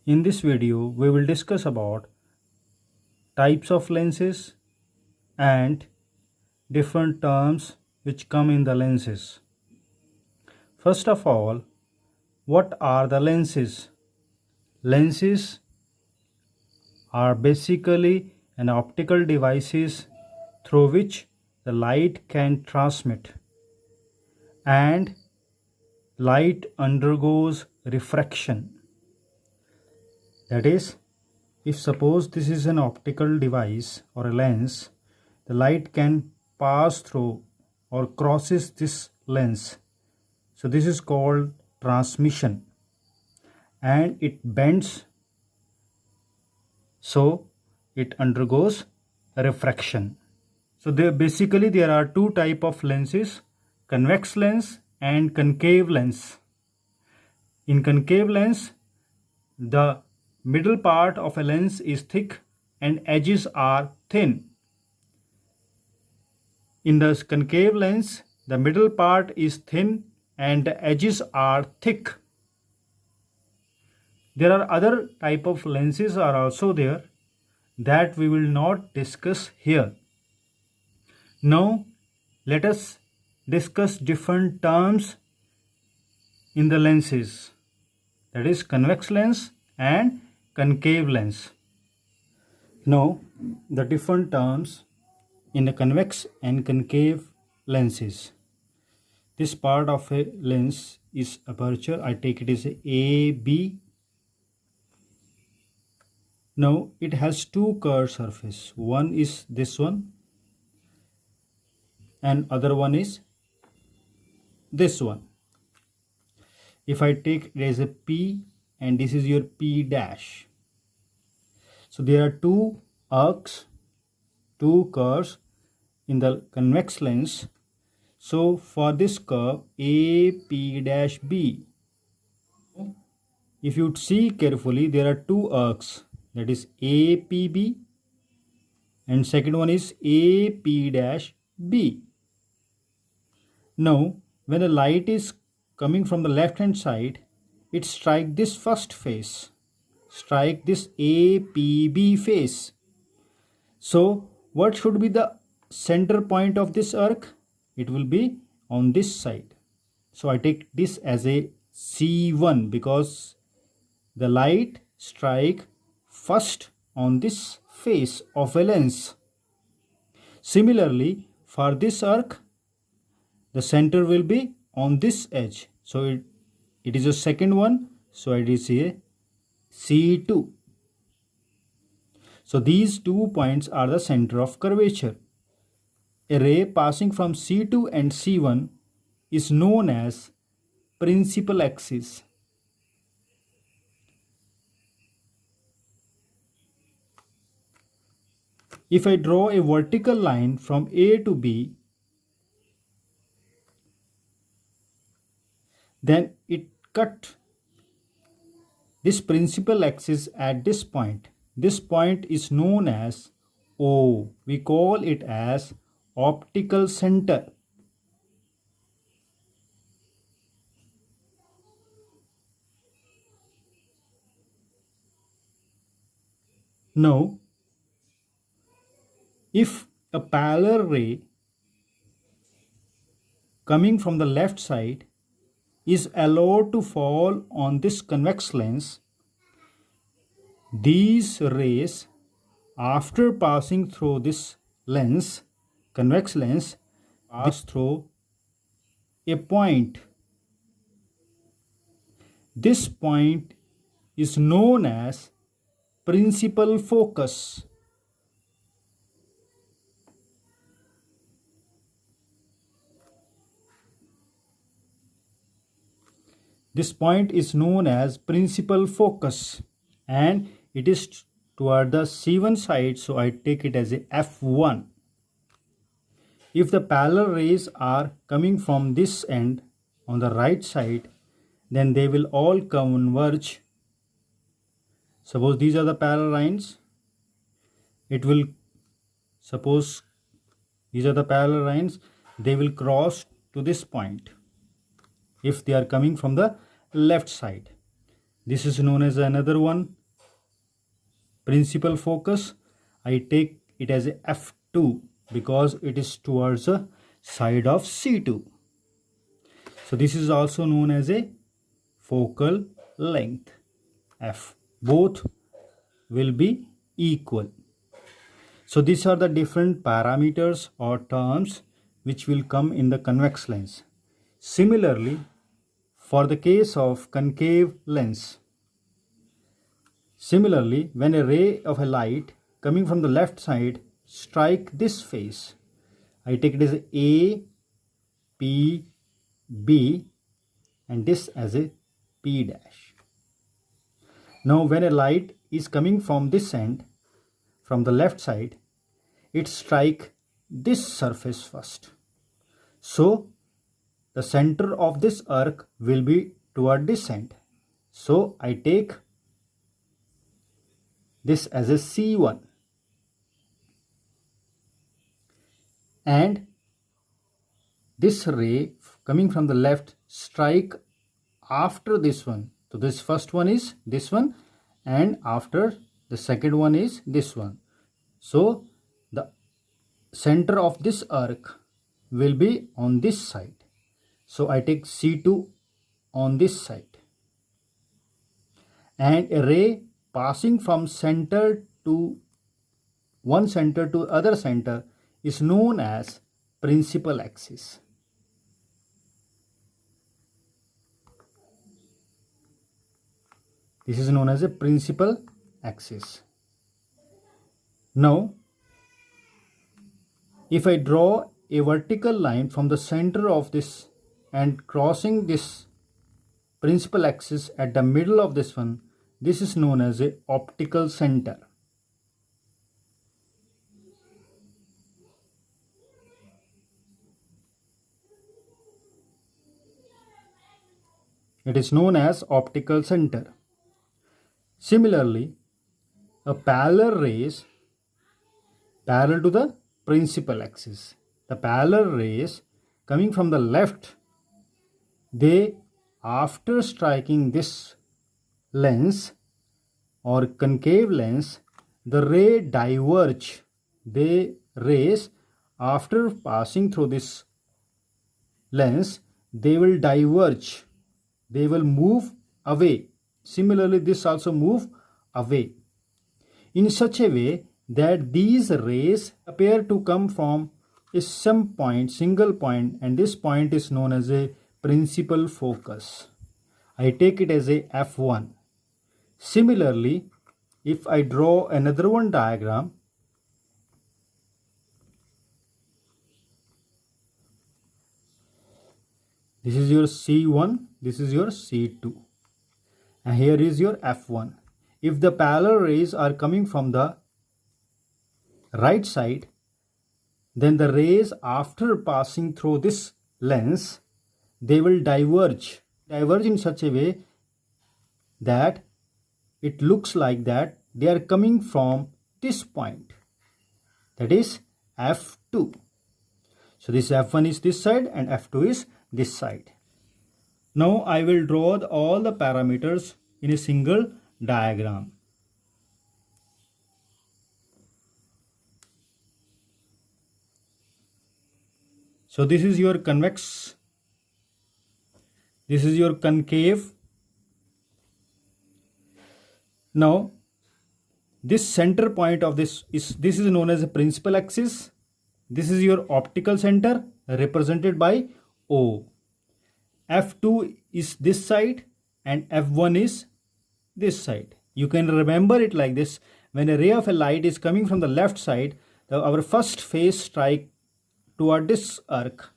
In this video, we will discuss about types of lenses and different terms which come in the lenses. First of all, what are the lenses? Lenses are basically an optical devices through which the light can transmit, and light undergoes refraction. That is, if suppose this is an optical device or a lens, the light can pass through or crosses this lens. So this is called transmission, and it bends, so it undergoes refraction. So there are two type of lenses, convex lens and concave lens. In concave lens, the middle part of a lens is thick and edges are thin. In the concave lens, the middle part is thin and the edges are thick. There are other type of lenses are also there that we will not discuss here. Now let us discuss different terms in the lenses, that is convex lens and concave lens. Now the different terms in the convex and concave lenses. This part of a lens is aperture. I take it as A, B. Now it has two curved surface. One is this one and other one is this one. If I take it as a P and this is your P dash. So there are two arcs, two curves in the convex lens. So for this curve AP dash B, if you see carefully, there are two arcs, that is APB and second one is AP dash B. Now when the light is coming from the left hand side, it strike this first face, strike this APB face. So what should be the center point of this arc? It will be on this side. So I take this as a C1 because the light strike first on this face of a lens. Similarly, for this arc, the center will be on this edge. So it is a second one. So it is a C2. So these 2 points are the center of curvature. A ray passing from C2 and C1 is known as principal axis. If I draw a vertical line from A to B, then it cut this principal axis at this point. This point is known as O. We call it as optical center. Now, if a parallel ray coming from the left side is allowed to fall on this convex lens, these rays, after passing through this lens, convex lens, pass through a point. This point is known as principal focus. This point is known as principal focus and it is toward the C1 side, so I take it as a F1. If the parallel rays are coming from this end on the right side, then they will all converge. Suppose these are the parallel lines. It will, suppose these are the parallel lines, they will cross to this point if they are coming from the left side. This is known as another one, principal focus. I take it as a F2 because it is towards the side of C2. So this is also known as a focal length F. Both will be equal. So these are the different parameters or terms which will come in the convex lens. Similarly, for the case of concave lens, similarly, when a ray of a light coming from the left side strike this face, I take it as A, P, B, and this as a P dash. Now when a light is coming from this end, from the left side, it strike this surface first. So the center of this arc will be toward this end. So I take this as a C1. And this ray coming from the left strike after this one. So this first one is this one, and after the second one is this one. So the center of this arc will be on this side. So I take C2 on this side. And a ray passing from center to one center to other center is known as principal axis. This is known as a principal axis. Now, if I draw a vertical line from the center of this and crossing this principal axis at the middle of this one, this is known as a optical center. It is known as optical center. Similarly, a parallel rays parallel to the principal axis. The parallel rays coming from the left, they after striking this lens or concave lens, the ray diverge. They rays after passing through this lens, they will diverge. They will move away. Similarly, this also move away in such a way that these rays appear to come from a some point, single point, and this point is known as a principal focus. I take it as a F1. Similarly, if I draw another one diagram, this is your C1, this is your C2, and here is your F1. If the parallel rays are coming from the right side, then the rays after passing through this lens, they will diverge in such a way that it looks like that they are coming from this point, that is F2. So this F1 is this side and F2 is this side. Now I will draw all the parameters in a single diagram. So this is your convex, this is your concave. Now this center point of this is known as a principal axis. This is your optical center represented by O. F2 is this side and F1 is this side. You can remember it like this. When a ray of a light is coming from the left side, our first phase strike toward this arc.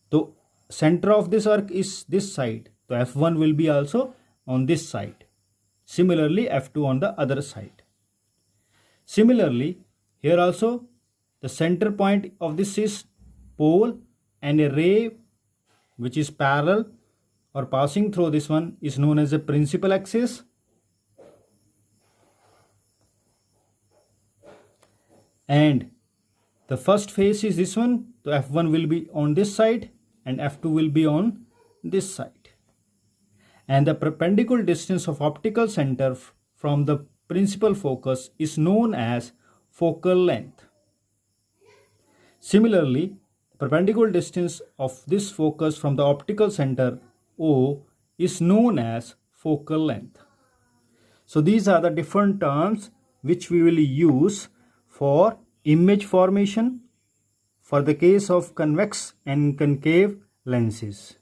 The center of this arc is this side. So F1 will be also on this side. Similarly, F2 on the other side. Similarly, here also the center point of this is pole, and a ray which is parallel or passing through this one is known as a principal axis. And the first phase is this one, so F1 will be on this side and F2 will be on this side. and the perpendicular distance of optical center from the principal focus is known as focal length. Similarly, perpendicular distance of this focus from the optical center O is known as focal length. So these are the different terms which we will use for image formation for the case of convex and concave lenses.